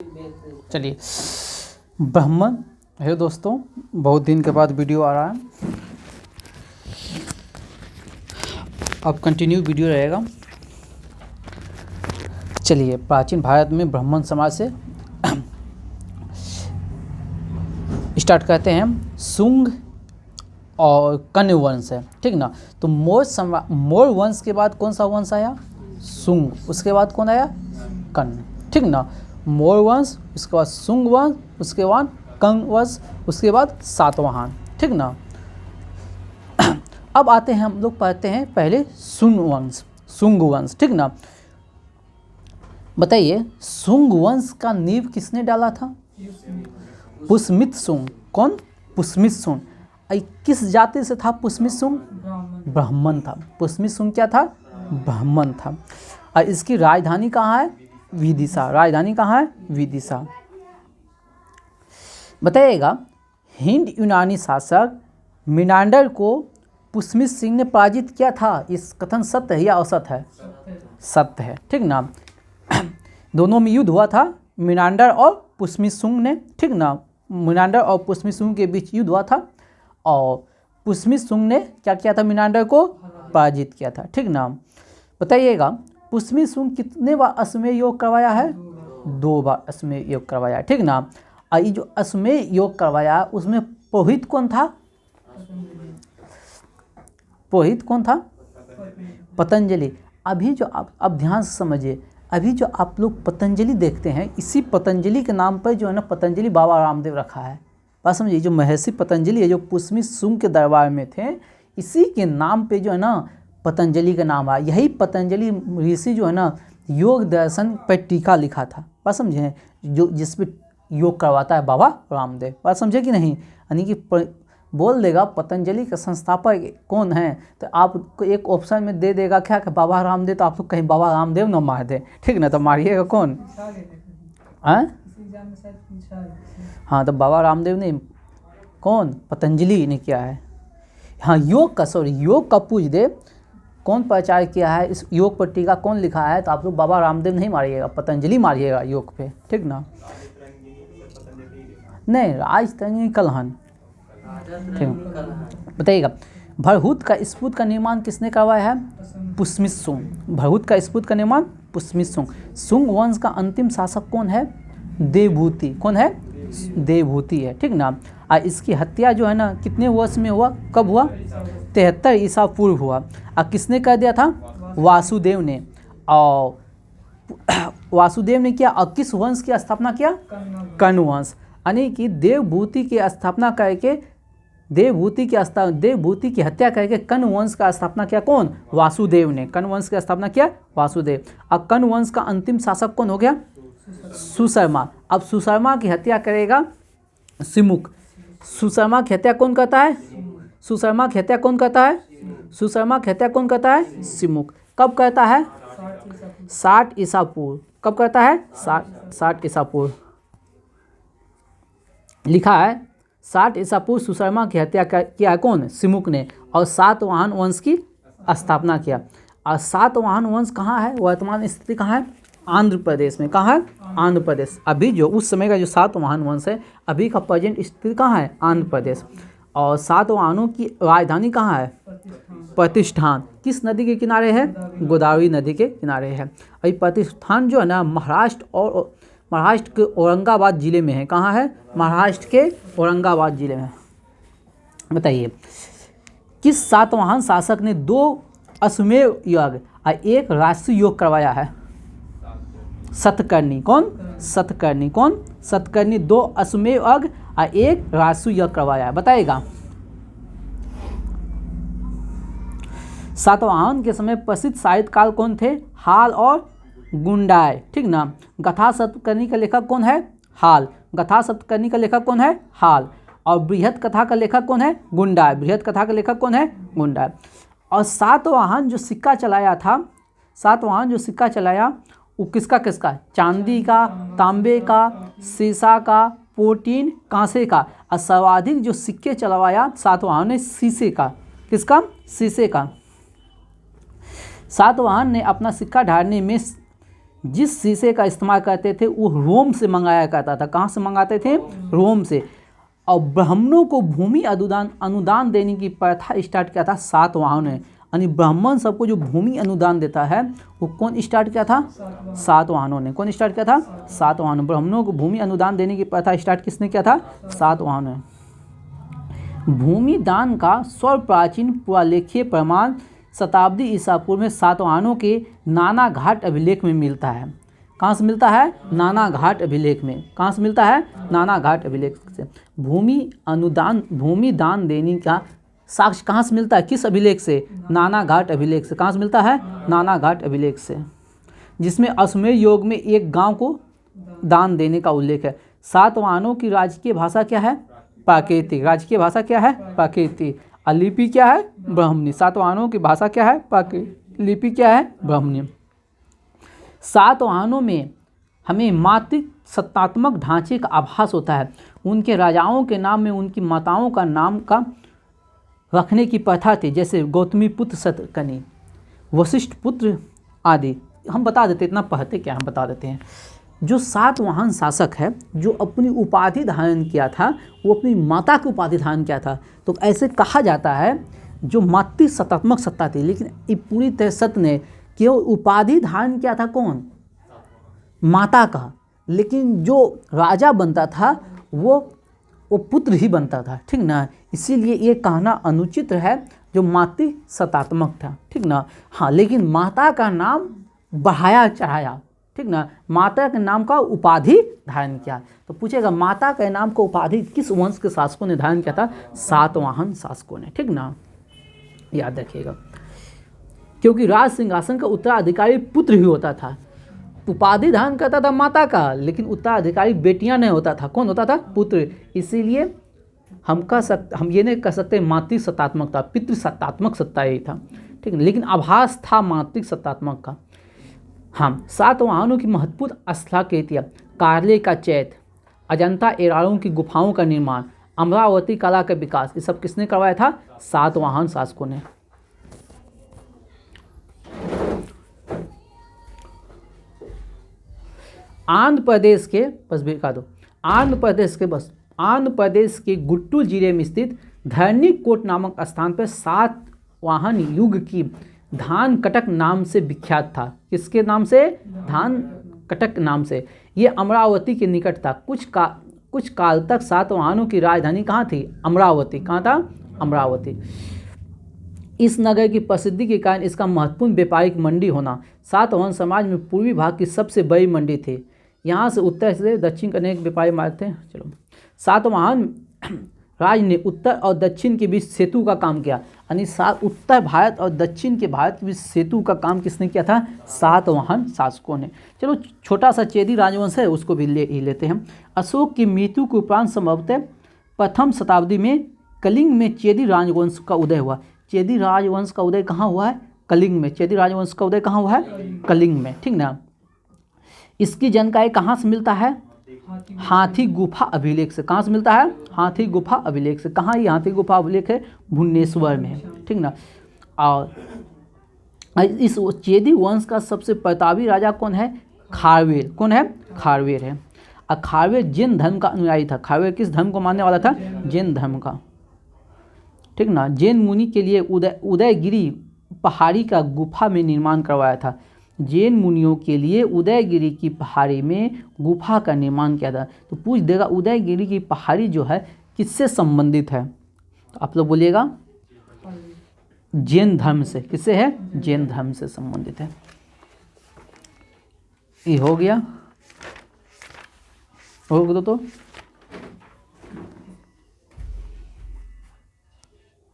चलिए, ब्राह्मण है दोस्तों, बहुत दिन के बाद वीडियो आ रहा है। अब कंटिन्यू वीडियो रहेगा। चलिए, प्राचीन भारत में ब्राह्मण समाज से स्टार्ट करते हैं। शुंग और कण्व वंश है, ठीक ना। तो मौर्य वंश के बाद कौन सा वंश आया? शुंग। उसके बाद कौन आया? कण्व, ठीक ना। मौर्य वंश, उसके बाद शुंग वंश, उसके बाद कण्व वंश, उसके बाद सातवाहन, ठीक ना। अब आते हैं, हम लोग पढ़ते हैं पहले शुंग वंश, ठीक ना। बताइए, शुंग वंश का नींव किसने डाला था? पुष्यमित्र शुंग। कौन? पुष्यमित्र शुंग। किस जाति से था पुष्यमित्र शुंग? ब्राह्मण था। पुष्यमित्र शुंग क्या था? ब्राह्मण था। और इसकी राजधानी कहाँ है? विदिशा। राजधानी कहाँ है? विदिशा। बताइएगा, हिंद यूनानी शासक मिनांडर को पुष्यमित्र सिंह ने पराजित किया था। इस कथन सत्य है या असत है? सत्य है, ठीक ना। दोनों में युद्ध हुआ था, मिनांडर और पुष्यमित्र शुंग ने, ठीक ना। मिनांडर और पुष्यमित्र शुंग के बीच युद्ध हुआ था और पुष्यमित्र शुंग ने क्या किया था? मिनांडर को पराजित किया था, ठीक ना। बताइएगा, पुष्यमित्र शुंग कितने बार अश्वमेध योग करवाया है? 2 बार अश्वमेध योग करवाया, ठीक ना। और ये जो अश्वमेध योग करवाया, उसमें पुरोहित कौन था? पुरोहित कौन था? पतंजलि। अभी जो आप ध्यान से समझिए, अभी जो आप लोग पतंजलि देखते हैं, इसी पतंजलि के नाम पर जो है ना, पतंजलि बाबा रामदेव रखा है। बात समझिए, जो महर्षि पतंजलि है, जो पुष्यमित्र शुंग के दरबार में थे, इसी के नाम पे जो है ना पतंजलि का नाम आया। यही पतंजलि ऋषि जो है ना, योग दर्शन पर टीका लिखा था। बात समझे, जो जिस पे योग करवाता है बाबा रामदेव। बात समझे कि नहीं? यानी कि बोल देगा पतंजलि का संस्थापक कौन है, तो आपको एक ऑप्शन में दे देगा क्या कि बाबा रामदेव, तो आप लोग कहीं बाबा रामदेव ना मार दे, ठीक ना। तो मारिएगा कौन? हाँ, तो बाबा रामदेव ने, कौन? पतंजलि ने किया है। हाँ, योग का पूज दे, कौन प्रचार किया है, इस योग पर टीका कौन लिखा है, तो आप लोग बाबा रामदेव नहीं मारिएगा, पतंजलि मारिएगा योग पे, ठीक ना। नहीं, राजतरंगिणी कलहन, ठीक। बताइएगा, भरहुत का स्फूर्त का निर्माण किसने करवाया है? पुष्यमित्र शुंग। भरहुत का स्फूर्त का निर्माण पुष्यमित्र शुंग। शुंग वंश का अंतिम शासक कौन है? देवभूति। कौन है? देवभूति है, ठीक ना। और इसकी हत्या जो है ना, कितने वर्ष में हुआ? कब हुआ? 73 ईसा पूर्व हुआ। और किसने कर दिया था? वासुदेव ने। और वासुदेव ने किया। और किस वंश की स्थापना किया? कण्व वंश। यानी कि देवभूति की स्थापना करके, देवभूति की हत्या करके कण्व वंश का स्थापना किया। कौन? वासुदेव ने। कण्व वंश की स्थापना किया वासुदेव। अब कण्व वंश का अंतिम शासक कौन हो गया? सुशर्मा। अब सुशर्मा की हत्या करेगा सिमुक। सुशर्मा की हत्या कौन करता है? सुशर्मा की हत्या कौन करता है? सुशर्मा की हत्या कौन करता है? सिमुक। कब करता है? 60 ईसा पूर्व। कब करता है? 60 ईसा पूर्व। लिखा है 60 ईसा पूर्व सुशर्मा की हत्या किया है कौन? सिमुक ने। और सातवाहन वंश की स्थापना किया। और सातवाहन वंश कहाँ है? वर्तमान स्थिति कहाँ है? आंध्र प्रदेश में। कहाँ है? आंध्र प्रदेश। अभी जो उस समय का जो सातवाहन वंश है, अभी का प्रेजेंट स्थिति कहाँ है? आंध्र प्रदेश। और सातवाहनों की राजधानी कहाँ है? प्रतिष्ठान। किस नदी के किनारे है? गोदावरी नदी के किनारे है। और प्रतिष्ठान जो है ना, महाराष्ट्र के औरंगाबाद जिले में है। कहाँ है? महाराष्ट्र के औरंगाबाद जिले में। बताइए, किस सातवाहन शासक ने 2 अश्वमेध यज्ञ और 1 राष्ट्रीय योग करवाया है? सतकर्णी। कौन? सतकर्णी। कौन? सतकर्णी। 2 अश्वमेध यज्ञ और 1 राष्ट्रीय यज्ञ करवाया है। बताइएगा, सातवाहन के समय प्रसिद्ध साहित्यकार कौन थे? हाल और गुंडाई, ठीक ना। गाथा सतकर्णी का लेखक कौन है? हाल। गाथा सतकर्णी का लेखक कौन है? हाल। और बृहद कथा का लेखक कौन है? गुंडाई। बृहद कथा का लेखक कौन है? गुंडाई। और सातवाहन जो सिक्का चलाया था, सातवाहन जो सिक्का चलाया, वो किसका? चांदी का, तांबे का, सीसा का, प्रोटीन, कांसे का। और सर्वाधिक जो सिक्के चलवाया सातवाहन ने शीशे का। किसका? शीशे का। सातवाहन ने अपना सिक्का ढालने में जिस शीशे का इस्तेमाल करते थे वो रोम से मंगाया करता था। कहाँ से मंगाते थे? रोम से। और ब्राह्मणों को भूमि अनुदान देने की प्रथा स्टार्ट किया था सातवाहनों ने। यानी ब्राह्मण सबको जो भूमि अनुदान देता है वो कौन स्टार्ट किया था? सातवाहनों ने। कौन स्टार्ट किया था? सातवाहनों। ब्राह्मणों को भूमि अनुदान देने की प्रथा स्टार्ट किसने किया था? सातवाहनों ने। भूमि दान का सर्वप्राचीन पुरालेखीय प्रमाण शताब्दी ईसा पूर्व में सातवाहनों के नाना घाट अभिलेख में मिलता है। कहाँ से मिलता है? नाना घाट अभिलेख में। कहाँ से मिलता है? नाना घाट अभिलेख से। भूमि दान देने का साक्ष्य कहाँ से मिलता है? किस अभिलेख से? नाना घाट अभिलेख से। कहाँ से मिलता है? नाना घाट अभिलेख से, जिसमें अश्वमेध योग में एक गांव को दान देने का उल्लेख है। सातवाहनों की राजकीय भाषा क्या है? प्राकृतिक। राजकीय भाषा क्या है? प्राकृतिक। और लिपि क्या है? ब्राह्मणी। सातवाहनों की भाषा क्या है? प्राकृतिक। लिपि क्या है? ब्राह्मणी। सातवाहनों में हमें मातृ सत्तात्मक ढांचे का आभास होता है। उनके राजाओं के नाम में उनकी माताओं का नाम का रखने की प्रथा थी, जैसे गौतमी पुत्र शतकनी, वशिष्ठ पुत्र आदि। हम बता देते, इतना पढ़ते क्या हम बता देते हैं। जो सातवाहन शासक है जो अपनी उपाधि धारण किया था वो अपनी माता की उपाधि धारण किया था। तो ऐसे कहा जाता है जो मातृ सत्तात्मक सत्ता थी, लेकिन ये पूरी तरह सत्य ने केवल उपाधि धारण किया था कौन? माता का। लेकिन जो राजा बनता था वो पुत्र ही बनता था, ठीक ना। इसीलिए ये कहना अनुचित है जो मातृ सत्तात्मक था, ठीक ना। हाँ, लेकिन माता का नाम बढ़ाया चढ़ाया, ठीक ना। माता के नाम का उपाधि धारण किया। तो पूछेगा माता के नाम को उपाधि किस वंश के शासकों ने धारण किया था? सातवाहन शासकों ने, ठीक ना, याद रखिएगा। क्योंकि राज सिंहासन का उत्तराधिकारी पुत्र ही होता था। उपाधि धारण करता था माता का, लेकिन उत्तराधिकारी बेटियां नहीं होता था। कौन होता था? पुत्र। इसीलिए हम ये नहीं कह सकते मातृ सत्तात्मक था, पितृ सत्तात्मक सत्ता यही था, ठीक है। लेकिन आभास था मातृ सत्तात्मक का। हाँ, सातवाहनों की महत्वपूर्ण स्थलाकृतियाँ, कार्ले का चैत्य, अजंता एरारों की गुफाओं का निर्माण, अमरावती कला का विकास, ये सब किसने करवाया था? सातवाहन शासकों ने। आंध्र प्रदेश के आंध्र प्रदेश के गुट्टूर जिले में स्थित धरणीकोट नामक स्थान पर सातवाहन युग की धान कटक नाम से विख्यात था। किसके नाम से? धान कटक नाम से। ये अमरावती के निकट था। कुछ काल तक सातवाहनों की राजधानी कहाँ थी? अमरावती। कहाँ था? अमरावती। इस नगर की प्रसिद्धि के कारण इसका महत्वपूर्ण व्यापारिक मंडी होना सातवाहन समाज में पूर्वी भाग की सबसे बड़ी मंडी थी। यहाँ से उत्तर से दक्षिण के अनेक व्यापारी मार्ग थे। चलो, सातवाहन राज ने उत्तर और दक्षिण के बीच सेतु का काम किया। यानी उत्तर भारत और दक्षिण के भारत के बीच सेतु का काम किसने किया था? सातवाहन शासकों ने। चलो, छोटा सा चेदी राजवंश है, उसको भी लेते हैं। अशोक की मृत्यु के उपरांत संभवतः प्रथम शताब्दी में कलिंग में चेदी राजवंश का उदय हुआ। चेदी राजवंश का उदय कहाँ हुआ है? कलिंग में। चेदी राजवंश का उदय कहाँ हुआ है? कलिंग में, ठीक ना। इसकी जानकारी कहाँ से मिलता है? हाथी गुफा अभिलेख से। कहाँ से मिलता है? हाथी गुफा अभिलेख से। कहाँ ये हाथी गुफा अभिलेख है? भुवनेश्वर में, ठीक ना। और इस चेदी वंश का सबसे प्रतापी राजा कौन है? खारवेल। कौन है? खारवेल है। और खारवेल जैन धर्म का अनुयायी था। खारवेल किस धर्म को मानने वाला था? जैन धर्म का, ठीक ना। जैन मुनि के लिए उदयगिरी पहाड़ी का गुफा में निर्माण करवाया था। जैन मुनियों के लिए उदयगिरी की पहाड़ी में गुफा का निर्माण किया था। तो पूछ देगा उदयगिरी की पहाड़ी जो है किससे संबंधित है? तो आप लोग बोलिएगा जैन धर्म से। किससे है? जैन धर्म से संबंधित है। ये हो गया, हो गया तो